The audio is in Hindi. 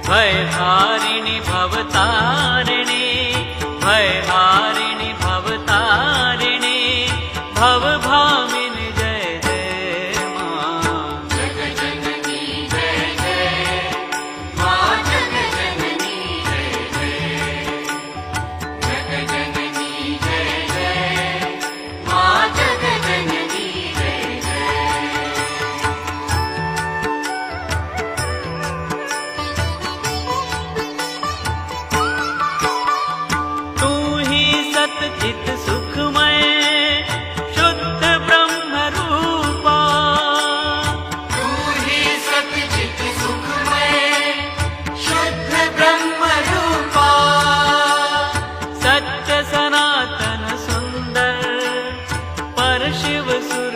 भयहारिणि भवतारिणि भयहारिणि भवतारिणि भवभामिनि जय जय मां जगजननी जय जय मां जगजननी जय जय जगजननी जय जय मां जगजननी जय जय। तू ही सतचित सुखमय शुद्ध ब्रह्म रूपा तू ही सतचित सुखमय शुद्ध ब्रह्म रूपा सत्य सनातन सुंदर पर शिव सुर